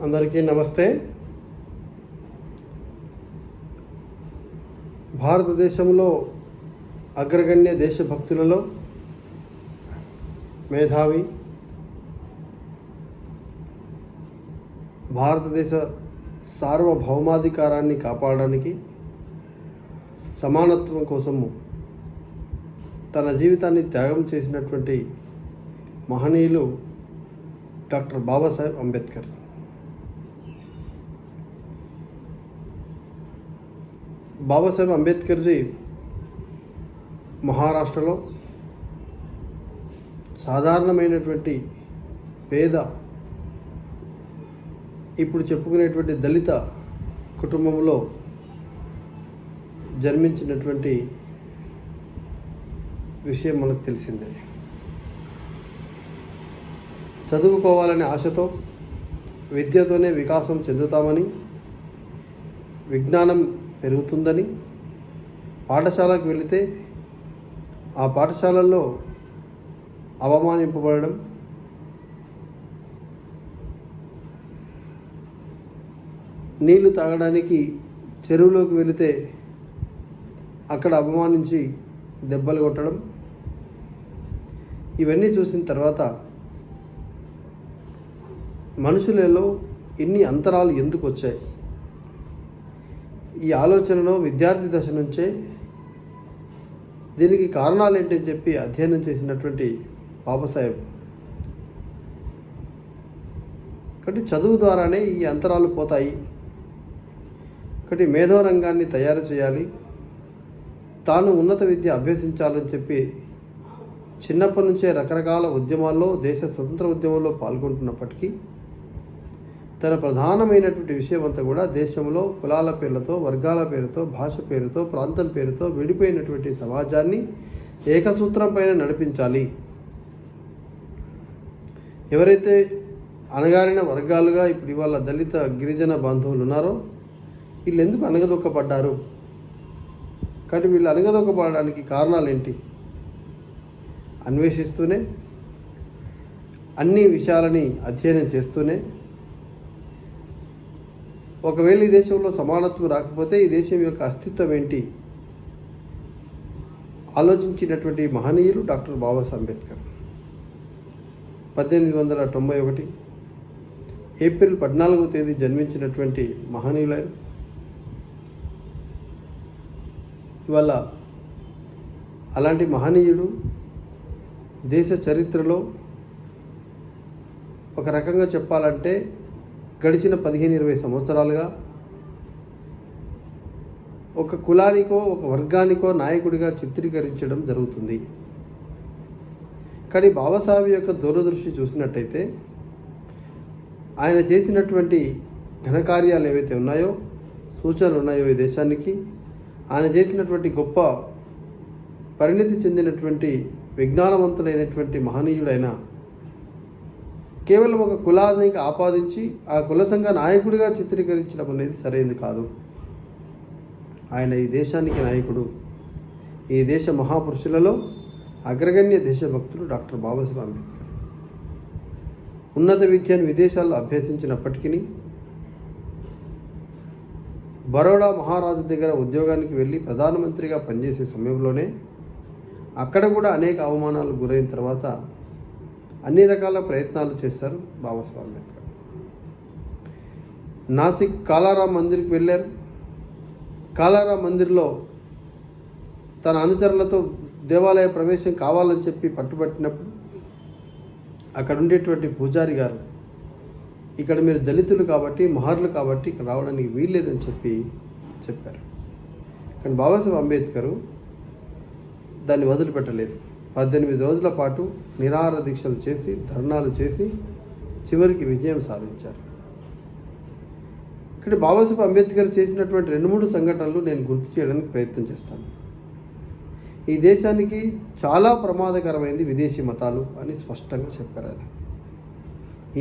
అందరికీ నమస్తే. భారతదేశంలో అగ్రగణ్య దేశభక్తులలో మేధావి, భారతదేశ సార్వభౌమాధికారాన్ని కాపాడడానికి, సమానత్వం కోసము తన జీవితాన్ని త్యాగం చేసినటువంటి మహనీయులు డాక్టర్ బాబాసాహెబ్ అంబేద్కర్. బాబాసాహెబ్ అంబేద్కర్జీ మహారాష్ట్రలో సాధారణమైనటువంటి పేద, ఇప్పుడు చెప్పుకునేటువంటి దళిత కుటుంబంలో జన్మించినటువంటి విషయం మనకు తెలిసిందే. చదువుకోవాలనే ఆశతో, విద్యతోనే వికాసం చెందుతామని, విజ్ఞానం పెరుగుతుందని పాఠశాలకు వెళితే ఆ పాఠశాలల్లో అవమానింపబడడం, నీళ్లు తాగడానికి చెరువులోకి వెళితే అక్కడ అవమానించి దెబ్బలు కొట్టడం, ఇవన్నీ చూసిన తర్వాత మనుషులలో ఇన్ని అంతరాలు ఎందుకు వచ్చాయి? ఈ ఆలోచనలో విద్యార్థి దశ నుంచే దీనికి కారణాలు ఏంటని చెప్పి అధ్యయనం చేసినటువంటి బాబాసాహెబ్, కాబట్టి చదువు ద్వారానే ఈ అంతరాలు పోతాయి, కాబట్టి మేధో రంగాన్ని తయారు చేయాలి, తాను ఉన్నత విద్య అభ్యసించాలని చెప్పి చిన్నప్పటి నుంచే రకరకాల ఉద్యమాల్లో, దేశ స్వతంత్ర ఉద్యమంలో పాల్గొంటున్నప్పటికీ తన ప్రధానమైనటువంటి విషయం అంతా కూడా దేశంలో కులాల పేర్లతో, వర్గాల పేరుతో, భాష పేరుతో, ప్రాంతం పేరుతో విడిపోయినటువంటి సమాజాన్ని ఏకసూత్రం పైన నడిపించాలి. ఎవరైతే అణగారిన వర్గాలుగా ఇప్పుడు ఇవాళ దళిత గిరిజన బాంధవులు ఉన్నారో వీళ్ళు ఎందుకు అణగదొక్కబడ్డారు, కాబట్టి వీళ్ళు అణగదొక్కబడడానికి కారణాలు ఏంటి అన్వేషిస్తూనే, అన్ని విషయాలని అధ్యయనం చేస్తూనే, ఒకవేళ ఈ దేశంలో సమానత్వం రాకపోతే ఈ దేశం యొక్క అస్తిత్వం ఏంటి ఆలోచించినటువంటి మహనీయులు డాక్టర్ బాబాసాహెబ్ అంబేద్కర్. 1891 ఏప్రిల్ 14వ తేదీ జన్మించినటువంటి మహనీయులైన ఇవాళ అలాంటి మహనీయుడు దేశ చరిత్రలో ఒక రకంగా చెప్పాలంటే గడిచిన 15-20 సంవత్సరాలుగా ఒక కులానికో, ఒక వర్గానికో నాయకుడిగా చిత్రీకరించడం జరుగుతుంది. కానీ బాబాసాహెబ్ యొక్క దూరదృష్టి చూసినట్టయితే ఆయన చేసినటువంటి ఘనకార్యాలు ఏవైతే ఉన్నాయో, సూచనలు ఉన్నాయో ఈ దేశానికి, ఆయన చేసినటువంటి గొప్ప పరిణితి చెందినటువంటి విజ్ఞానవంతులైనటువంటి మహనీయుడైన కేవలం ఒక కులానికి ఆపాదించి ఆ కుల సంఘ నాయకుడిగా చిత్రీకరించడం అనేది సరైనది కాదు. ఆయన ఈ దేశానికి నాయకుడు. ఈ దేశ మహాపురుషులలో అగ్రగణ్య దేశభక్తుడు డాక్టర్ బాబాసాహెబ్ అంబేద్కర్. ఉన్నత విద్యను విదేశాల్లో అభ్యసించినప్పటికీ బరోడా మహారాజు దగ్గర ఉద్యోగానికి వెళ్ళి ప్రధానమంత్రిగా పనిచేసే సమయంలోనే అక్కడ కూడా అనేక అవమానాలకు గురైన తర్వాత అన్ని రకాల ప్రయత్నాలు చేశారు బాబాసాహెబ్ అంబేద్కర్. నాసిక్ కాలారాం మందిర్కి వెళ్ళారు. కాలారాం మందిర్లో తన అనుచరులతో దేవాలయ ప్రవేశం కావాలని చెప్పి పట్టుబట్టినప్పుడు అక్కడ ఉండేటువంటి పూజారి గారు, ఇక్కడ మీరు దళితులు కాబట్టి, మహర్లు కాబట్టి ఇక్కడ రావడానికి వీల్లేదని చెప్పారు. కానీ బాబాసాహెబ్ అంబేద్కర్ దాన్ని వదిలిపెట్టలేదు. 18 రోజుల పాటు నిరాహార దీక్షలు చేసి, ధర్నాలు చేసి చివరికి విజయం సాధించారు. ఇక్కడ బాబాసాహెబ్ అంబేద్కర్ చేసినటువంటి 2-3 సంఘటనలు నేను గుర్తు చేయడానికి ప్రయత్నం చేస్తాను. ఈ దేశానికి చాలా ప్రమాదకరమైంది విదేశీ మతాలు అని స్పష్టంగా చెప్పారు ఆయన.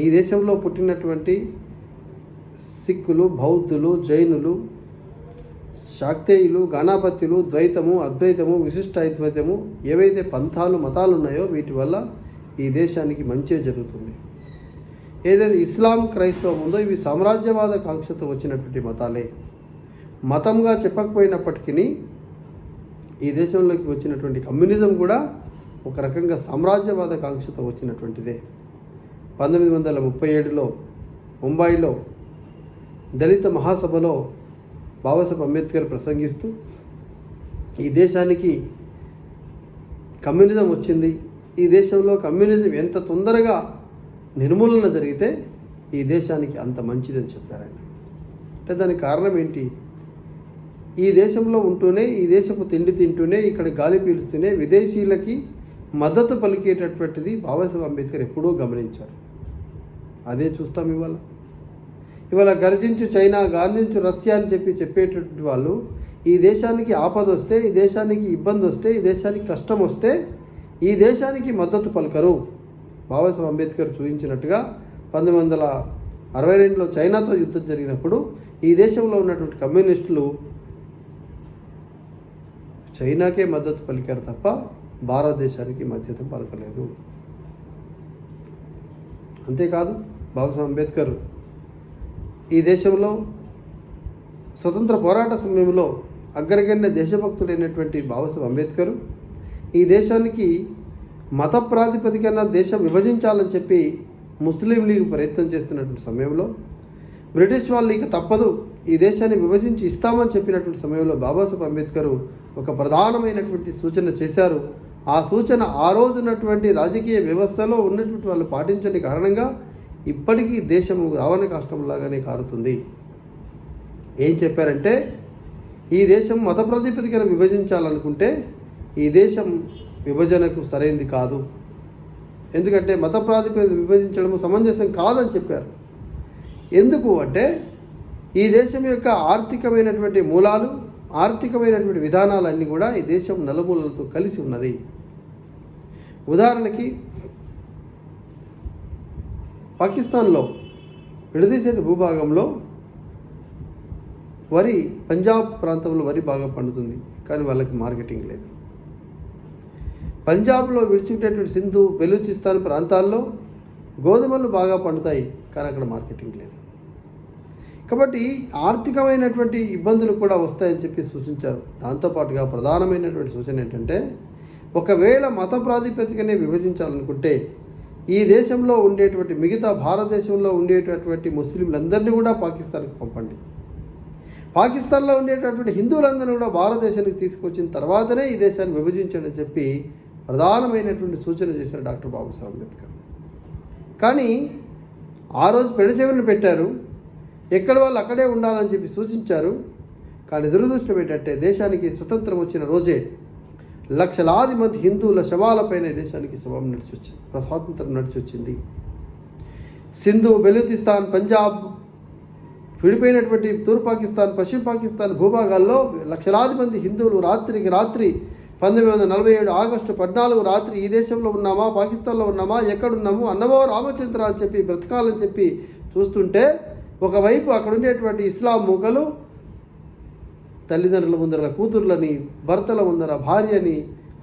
ఈ దేశంలో పుట్టినటువంటి సిక్కులు, బౌద్ధులు, జైనులు, శాక్తేయులు, గణాపత్యులు, ద్వైతము, అద్వైతము, విశిష్టాద్వైతము ఏవైతే పంథాలు, మతాలు ఉన్నాయో వీటి వల్ల ఈ దేశానికి మంచే జరుగుతుంది. ఏదైతే ఇస్లాం క్రైస్తవం ఉందో ఇవి సామ్రాజ్యవాద కాంక్షతో వచ్చినటువంటి మతాలే. మతంగా చెప్పకపోయినప్పటికీ ఈ దేశంలోకి వచ్చినటువంటి కమ్యూనిజం కూడా ఒక రకంగా సామ్రాజ్యవాద కాంక్షతో వచ్చినటువంటిదే. 1937లో ముంబైలో దళిత మహాసభలో బాబాసాహెబ్ అంబేద్కర్ ప్రసంగిస్తూ ఈ దేశానికి కమ్యూనిజం వచ్చింది, ఈ దేశంలో కమ్యూనిజం ఎంత తొందరగా నిర్మూలన జరిగితే ఈ దేశానికి అంత మంచిదని చెప్పారు ఆయన. అంటే దానికి కారణం ఏంటి? ఈ దేశంలో ఉంటూనే, ఈ దేశపు తిండి తింటూనే, ఇక్కడ గాలి పీలుస్తూనే విదేశీయులకి మద్దతు పలికేటటువంటిది బాబాసాహెబ్ అంబేద్కర్ ఎప్పుడూ గమనించారు. అదే చూస్తాం ఇవాళ గర్జించు చైనా, గార్జించు రష్యా అని చెప్పేటటువంటి వాళ్ళు ఈ దేశానికి ఆపద వస్తే, ఈ దేశానికి ఇబ్బంది వస్తే, ఈ దేశానికి కష్టం వస్తే ఈ దేశానికి మద్దతు పలకరు. బాబాసాహెబ్ అంబేద్కర్ చూపించినట్టుగా 1962లో చైనాతో యుద్ధం జరిగినప్పుడు ఈ దేశంలో ఉన్నటువంటి కమ్యూనిస్టులు చైనాకే మద్దతు పలికారు తప్ప భారతదేశానికి మద్దతు పలకలేదు. అంతేకాదు బాబాసాహెబ్ అంబేద్కర్ ఈ దేశంలో స్వతంత్ర పోరాట సమయంలో అగ్రగణ్య దేశభక్తుడైనటువంటి బాబాసాహెబ్ అంబేద్కర్ ఈ దేశానికి మత ప్రాతిపదికన దేశం విభజించాలని చెప్పి ముస్లిం లీగ్ ప్రయత్నం చేస్తున్నటువంటి సమయంలో, బ్రిటిష్ వాళ్ళు ఇక తప్పదు ఈ దేశాన్ని విభజించి ఇస్తామని చెప్పినటువంటి సమయంలో బాబాసాహెబ్ అంబేద్కర్ ఒక ప్రధానమైనటువంటి సూచన చేశారు. ఆ సూచన ఆ రోజు ఉన్నటువంటి రాజకీయ వ్యవస్థలో ఉన్నటువంటి వాళ్ళు పాటించని కారణంగా ఇప్పటికీ దేశము రావణ కాష్టంలాగానే కారుతుంది. ఏం చెప్పారంటే, ఈ దేశం మత ప్రాతిపదికన విభజించాలనుకుంటే ఈ దేశం విభజనకు సరైనది కాదు, ఎందుకంటే మత ప్రాతిపదికన విభజించడం సమంజసం కాదని చెప్పారు. ఎందుకు అంటే ఈ దేశం యొక్క ఆర్థికమైనటువంటి మూలాలు, ఆర్థికమైనటువంటి విధానాలన్నీ కూడా ఈ దేశం నలుమూలలతో కలిసి ఉన్నది. ఉదాహరణకి పాకిస్తాన్లో విడదీసిన భూభాగంలో వరి, పంజాబ్ ప్రాంతంలో వరి బాగా పండుతుంది, కానీ వాళ్ళకి మార్కెటింగ్ లేదు. పంజాబ్లో విడిచిపెట్టేటువంటి సింధు, బెలూచిస్తాన్ ప్రాంతాల్లో గోధుమలు బాగా పండుతాయి, కానీ అక్కడ మార్కెటింగ్ లేదు. కాబట్టి ఆర్థికమైనటువంటి ఇబ్బందులు కూడా వస్తాయని చెప్పి సూచించారు. దాంతోపాటుగా ప్రధానమైనటువంటి సూచన ఏంటంటే, ఒకవేళ మత ప్రాతిపదికనే విభజించాలనుకుంటే ఈ దేశంలో ఉండేటువంటి మిగతా భారతదేశంలో ఉండేటటువంటి ముస్లింలందరినీ కూడా పాకిస్తాన్కి పంపండి, పాకిస్తాన్లో ఉండేటటువంటి హిందువులందరినీ కూడా భారతదేశానికి తీసుకొచ్చిన తర్వాతనే ఈ దేశాన్ని విభజించండి అని చెప్పి ప్రధానమైనటువంటి సూచన చేశారు డాక్టర్ బాబాసాహెబ్ అంబేద్కర్. కానీ ఆ రోజు పెడచెవిని పెట్టారు, ఎక్కడ వాళ్ళు అక్కడే ఉండాలని చెప్పి సూచించారు. కానీ దురదృష్టం ఏంటంటే దేశానికి స్వతంత్రం వచ్చిన రోజే లక్షలాది మంది హిందువుల శవాలపైన దేశానికి శవం స్వాతంత్రం నడిచి వచ్చింది. సింధు, బెలూచిస్తాన్, పంజాబ్, విడిపోయినటువంటి తూర్పు పాకిస్తాన్, పశ్చిమ పాకిస్తాన్ భూభాగాల్లో లక్షలాది మంది హిందువులు రాత్రికి రాత్రి 1947 ఆగస్టు 14 రాత్రి ఈ దేశంలో ఉన్నామా, పాకిస్తాన్లో ఉన్నామా, ఎక్కడున్నాము, అన్నమో రామచంద్ర అని చెప్పి బ్రతకాలని చెప్పి చూస్తుంటే, ఒకవైపు అక్కడ ఉండేటువంటి ఇస్లాం మూకలు తల్లిదండ్రుల ముందర కూతుర్లని, భర్తల ముందర భార్యని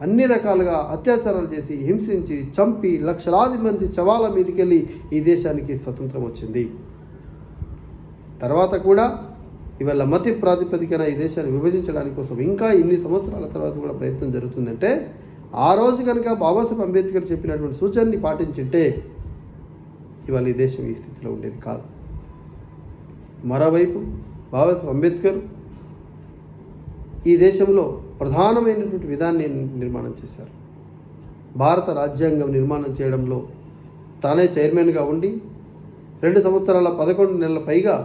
అన్ని రకాలుగా అత్యాచారాలు చేసి, హింసించి, చంపి లక్షలాది మంది శవాల మీదకెళ్ళి ఈ దేశానికి స్వతంత్రం వచ్చింది. తర్వాత కూడా ఇవాళ మత ప్రాతిపదికన ఈ దేశాన్ని విభజించడానికి కోసం ఇంకా ఇన్ని సంవత్సరాల తర్వాత కూడా ప్రయత్నం జరుగుతుందంటే, ఆ రోజు కనుక బాబాసాహెబ్ అంబేద్కర్ చెప్పినటువంటి సూచనని పాటించుంటే ఇవాళ ఈ దేశం ఈ స్థితిలో ఉండేది కాదు. మరోవైపు బాబాసాహెబ్ అంబేద్కర్ ఈ దేశంలో ప్రధానమైనటువంటి విధాన్ని నిర్మాణం చేశారు. భారత రాజ్యాంగం నిర్మాణం చేయడంలో తానే చైర్మన్గా ఉండి 2 సంవత్సరాల 11 నెలల పైగా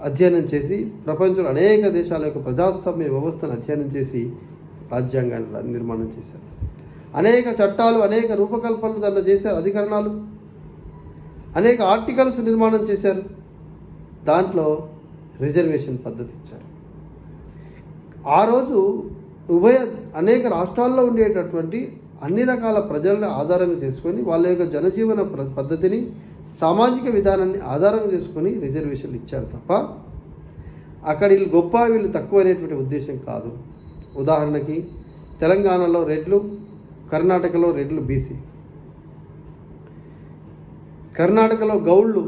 అధ్యయనం చేసి ప్రపంచంలో అనేక దేశాల యొక్క ప్రజాస్వామ్య వ్యవస్థను అధ్యయనం చేసి రాజ్యాంగాన్ని నిర్మాణం చేశారు. అనేక చట్టాలు, అనేక రూపకల్పనలు దాంట్లో చేశారు, అధికరణాలు, అనేక ఆర్టికల్స్ నిర్మాణం చేశారు. దాంట్లో రిజర్వేషన్ పద్ధతి ఇచ్చారు. ఆ రోజు అనేక రాష్ట్రాల్లో ఉండేటటువంటి అన్ని రకాల ప్రజలను ఆధారంగా చేసుకొని వాళ్ళ యొక్క జనజీవన పద్ధతిని, సామాజిక విధానాన్ని ఆధారంగా చేసుకొని రిజర్వేషన్లు ఇచ్చారు తప్ప అక్కడ వీళ్ళు గొప్ప, వీళ్ళు తక్కువ అనేటువంటి ఉద్దేశం కాదు. ఉదాహరణకి తెలంగాణలో రెడ్లు, కర్ణాటకలో రెడ్లు బీసీ, కర్ణాటకలో గౌళ్ళు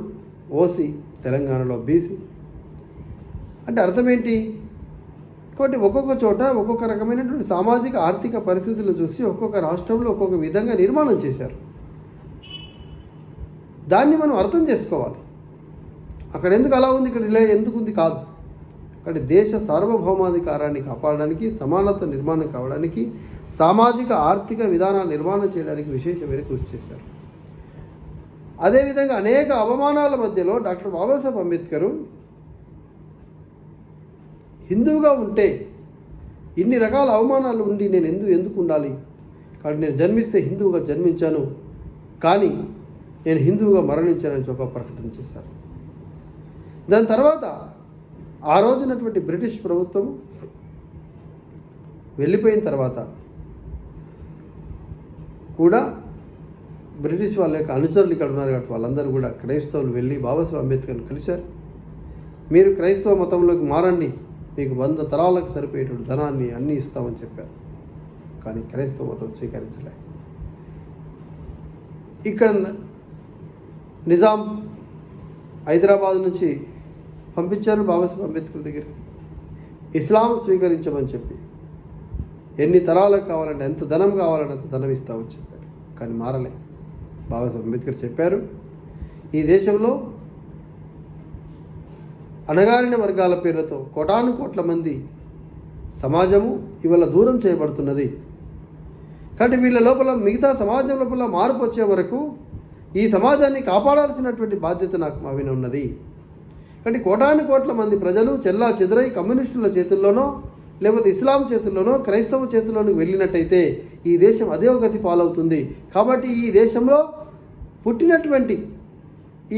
ఓసీ, తెలంగాణలో బీసీ. అంటే అర్థం ఏంటి? కాబట్టి ఒక్కొక్క చోట ఒక్కొక్క రకమైనటువంటి సామాజిక ఆర్థిక పరిస్థితులు చూసి ఒక్కొక్క రాష్ట్రంలో ఒక్కొక్క విధంగా నిర్మాణం చేశారు. దాన్ని మనం అర్థం చేసుకోవాలి. అక్కడ ఎందుకు అలా ఉంది, ఇక్కడ ఇలా ఎందుకు ఉంది కాదు. కాబట్టి దేశ సార్వభౌమాధికారాన్ని కాపాడడానికి, సమానత నిర్మాణం కావడానికి, సామాజిక ఆర్థిక విధానాలు నిర్మాణం చేయడానికి విశేషమైన కృషి చేశారు. అదేవిధంగా అనేక అవమానాల మధ్యలో డాక్టర్ బాబాసాహెబ్ అంబేద్కర్ హిందువుగా ఉంటే ఇన్ని రకాల అవమానాలు ఉండి నేను ఎందుకు ఉండాలి, కాబట్టి నేను జన్మిస్తే హిందువుగా జన్మించాను, కానీ నేను హిందువుగా మరణించానని ఒక ప్రకటన చేశారు. దాని తర్వాత ఆ రోజునటువంటి బ్రిటిష్ ప్రభుత్వం వెళ్ళిపోయిన తర్వాత కూడా బ్రిటిష్ వాళ్ళ యొక్క అనుచరులు ఇక్కడ ఉన్నారు కాబట్టి వాళ్ళందరూ కూడా క్రైస్తవులు వెళ్ళి బాబాసాహెబ్ అంబేద్కర్ని కలిశారు. మీరు క్రైస్తవ మతంలోకి మారండి, మీకు 100 తరాలకు సరిపోయేటువంటి ధనాన్ని అన్నీ ఇస్తామని చెప్పారు. కానీ క్రైస్తవ మతం స్వీకరించలే. ఇక్కడ నిజాం హైదరాబాద్ నుంచి పంపించారు బాబాసాహెబ్ అంబేద్కర్ దగ్గరికి, ఇస్లాం స్వీకరించమని చెప్పి, ఎన్ని తరాలకు కావాలంటే ఎంత ధనం కావాలంటే అంత ధనం ఇస్తామని చెప్పారు. కానీ మారలే. బాబాసాహెబ్ అంబేద్కర్ చెప్పారు, ఈ దేశంలో అణగారిన వర్గాల పేర్లతో కోటాను కోట్ల మంది సమాజము ఇవాళ దూరం చేయబడుతున్నది. కాబట్టి వీళ్ళ లోపల మిగతా సమాజం లోపల మార్పు వచ్చే వరకు ఈ సమాజాన్ని కాపాడాల్సినటువంటి బాధ్యత నాకు మా మీద ఉన్నది. కాబట్టి కోటాను కోట్ల మంది ప్రజలు చెల్లా చెదురై కమ్యూనిస్టుల చేతుల్లోనో లేకపోతే ఇస్లాం చేతుల్లోనో క్రైస్తవ చేతుల్లోనూ వెళ్ళినట్టయితే ఈ దేశం అదే గతి పాలవుతుంది. కాబట్టి ఈ దేశంలో పుట్టినటువంటి,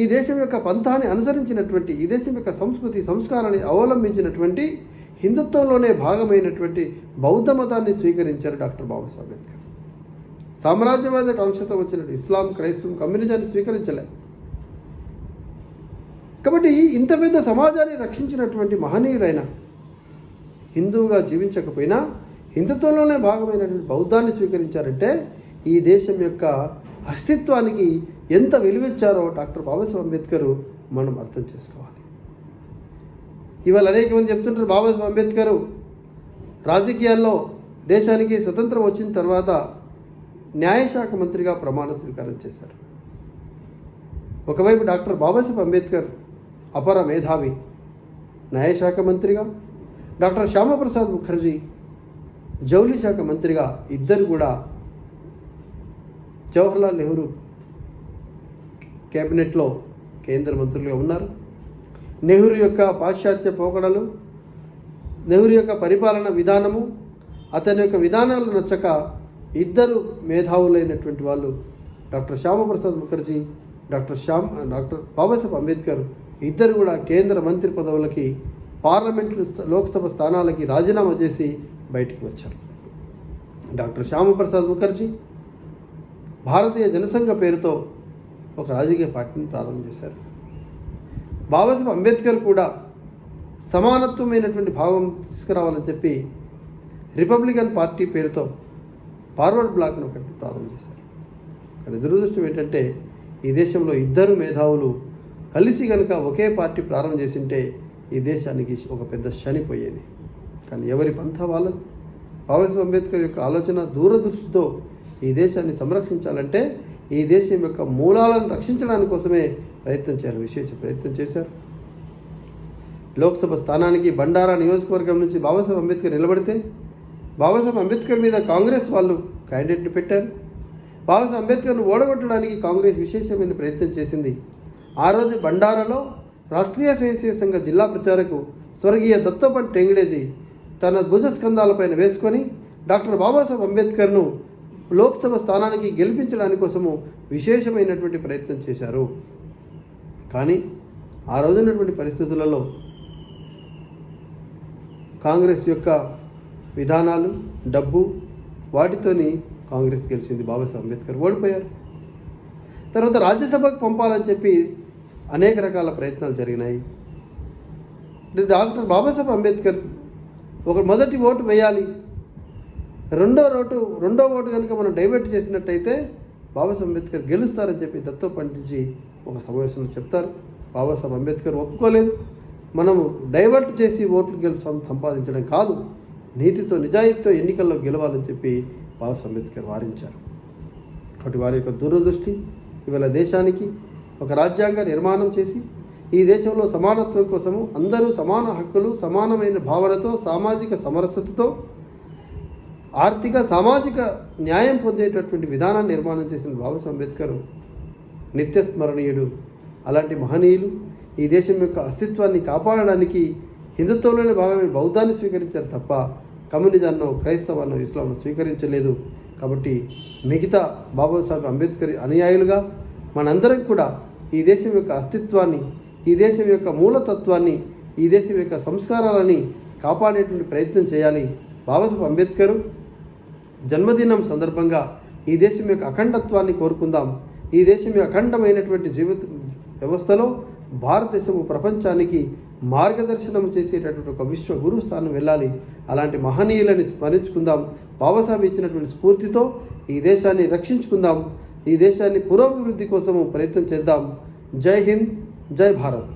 ఈ దేశం యొక్క పంథాన్ని అనుసరించినటువంటి, ఈ దేశం యొక్క సంస్కృతి సంస్కారాన్ని అవలంబించినటువంటి హిందుత్వంలోనే భాగమైనటువంటి బౌద్ధ మతాన్ని స్వీకరించారు డాక్టర్ బాబాసాహెబ్ అంబేద్కర్. సామ్రాజ్యవాద కాంక్షతో వచ్చినట్టు ఇస్లాం, క్రైస్తవం, కమ్యూనిజాన్ని స్వీకరించలే. కాబట్టి ఇంత పెద్ద సమాజాన్ని రక్షించినటువంటి మహనీయులైన హిందువుగా జీవించకపోయినా హిందుత్వంలోనే భాగమైనటువంటి బౌద్ధాన్ని స్వీకరించారంటే ఈ దేశం యొక్క అస్తిత్వానికి ఎంత విలువిచ్చారో డాక్టర్ బాబాసాహెబ్ అంబేద్కర్ మనం అర్థం చేసుకోవాలి. ఇవాళ అనేక మంది చెప్తుంటారు బాబాసాహెబ్ అంబేద్కర్ రాజకీయాల్లో దేశానికి స్వతంత్రం వచ్చిన తర్వాత న్యాయశాఖ మంత్రిగా ప్రమాణ స్వీకారం చేశారు. ఒకవైపు డాక్టర్ బాబాసాహెబ్ అంబేద్కర్ అపర మేధావి, న్యాయశాఖ మంత్రిగా, డాక్టర్ శ్యామప్రసాద్ ముఖర్జీ జౌళి శాఖ మంత్రిగా ఇద్దరు కూడా జవహర్లాల్ నెహ్రూ కేబినెట్లో కేంద్ర మంత్రులుగా ఉన్నారు. నెహ్రూ యొక్క పాశ్చాత్య పోకడలు, నెహ్రూ యొక్క పరిపాలన విధానము, అతని యొక్క విధానాలు నచ్చక ఇద్దరు మేధావులైనటువంటి వాళ్ళు డాక్టర్ శ్యామప్రసాద్ ముఖర్జీ, డాక్టర్ బాబాసాహెబ్ అంబేద్కర్ ఇద్దరు కూడా కేంద్ర మంత్రి పదవులకి, పార్లమెంటు లోక్సభ స్థానాలకి రాజీనామా చేసి బయటికి వచ్చారు. డాక్టర్ శ్యామప్రసాద్ ముఖర్జీ భారతీయ జనసంఘ పేరుతో ఒక రాజకీయ పార్టీని ప్రారంభం చేశారు. బాబాసాహెబ్ అంబేద్కర్ కూడా సమానత్వమైనటువంటి భావం తీసుకురావాలని చెప్పి రిపబ్లికన్ పార్టీ పేరుతో ఫార్వర్డ్ బ్లాక్ను ఒకటి ప్రారంభం చేశారు. కానీ దురదృష్టం ఏంటంటే ఈ దేశంలో ఇద్దరు మేధావులు కలిసి కనుక ఒకే పార్టీ ప్రారంభం చేసింటే ఈ దేశానికి ఒక పెద్ద శనిపోయేది. కానీ ఎవరి పంథా వాళ్ళది. బాబాసాహెబ్ అంబేద్కర్ యొక్క ఆలోచన దూరదృష్టితో ఈ దేశాన్ని సంరక్షించాలంటే ఈ దేశం యొక్క మూలాలను రక్షించడానికి కోసమే ప్రయత్నం చేయాలి, విశేష ప్రయత్నం చేశారు. లోక్సభ స్థానానికి బండారా నియోజకవర్గం నుంచి బాబాసాహెబ్ అంబేద్కర్ నిలబడితే బాబాసాహెబ్ అంబేద్కర్ మీద కాంగ్రెస్ వాళ్ళు క్యాండిడేట్ని పెట్టారు. బాబాసాహెబ్ అంబేద్కర్ను ఓడగొట్టడానికి కాంగ్రెస్ విశేషమైన ప్రయత్నం చేసింది. ఆ రోజు బండారాలో రాష్ట్రీయ స్వయంసేవక సంఘ జిల్లా ప్రచారకు స్వర్గీయ దత్తోపంత్ టెంగడేజీ తన భుజస్కంధాలపైన వేసుకొని డాక్టర్ బాబాసాహెబ్ అంబేద్కర్ను లోక్సభ స్థానానికి గెలిపించడానికి కోసము విశేషమైనటువంటి ప్రయత్నం చేశారు. కానీ ఆ రోజున్నటువంటి పరిస్థితులలో కాంగ్రెస్ యొక్క విధానాలు, డబ్బు, వాటితోని కాంగ్రెస్ గెలిచింది. బాబాసాహెబ్ అంబేద్కర్ ఓడిపోయారు. తర్వాత రాజ్యసభకు పంపాలని చెప్పి అనేక రకాల ప్రయత్నాలు జరిగినాయి. డాక్టర్ బాబాసాహెబ్ అంబేద్కర్ మొదటి ఓటు వేయాలి, రెండో ఓటు కనుక మనం డైవర్ట్ చేసినట్టయితే బాబాసాహెబ్ అంబేద్కర్ గెలుస్తారని చెప్పి దత్తో పండించి ఒక సమావేశంలో చెప్తారు. బాబాసాహెబ్ అంబేద్కర్ ఒప్పుకోలేదు. మనము డైవర్ట్ చేసి ఓట్లు సంపాదించడం కాదు, నీతితో నిజాయితీతో ఎన్నికల్లో గెలవాలని చెప్పి బాబాసాహెబ్ అంబేద్కర్ వారించారు. కాబట్టి వారి యొక్క దూరదృష్టి ఇవాళ దేశానికి ఒక రాజ్యాంగ నిర్మాణం చేసి ఈ దేశంలో సమానత్వం కోసము అందరూ సమాన హక్కులు, సమానమైన భావనతో, సామాజిక సమరసతతో, ఆర్థిక సామాజిక న్యాయం పొందేటటువంటి విధానాన్ని నిర్మాణం చేసిన బాబాసాహెబ్ అంబేద్కర్ నిత్యస్మరణీయుడు. అలాంటి మహనీయులు ఈ దేశం యొక్క అస్తిత్వాన్ని కాపాడడానికి హిందుత్వంలోనే భాగమైన బౌద్ధాన్ని స్వీకరించారు తప్ప కమ్యూనిజాన్నో, క్రైస్తవాన్నో, ఇస్లాంను స్వీకరించలేదు. కాబట్టి మిగతా బాబాసాహెబ్ అంబేద్కర్ అనుయాయులుగా మనందరం కూడా ఈ దేశం యొక్క అస్తిత్వాన్ని, ఈ దేశం యొక్క మూలతత్వాన్ని, ఈ దేశం యొక్క సంస్కారాలని కాపాడేటువంటి ప్రయత్నం చేయాలి. బాబాసాహెబ్ అంబేద్కర్ జన్మదినం సందర్భంగా ఈ దేశం యొక్క అఖండత్వాన్ని కోరుకుందాం. ఈ దేశం యొక్క అఖండమైనటువంటి జీవిత వ్యవస్థలో భారతదేశము ప్రపంచానికి మార్గదర్శనం చేసేటటువంటి ఒక విశ్వ గురు స్థానం వెళ్ళాలి. అలాంటి మహనీయులని స్మరించుకుందాం. బాబాసాహెబ్ ఇచ్చినటువంటి స్ఫూర్తితో ఈ దేశాన్ని రక్షించుకుందాం. ఈ దేశాన్ని పురోభివృద్ధి కోసము ప్రయత్నం చేద్దాం. జై హింద్, జై భారత్.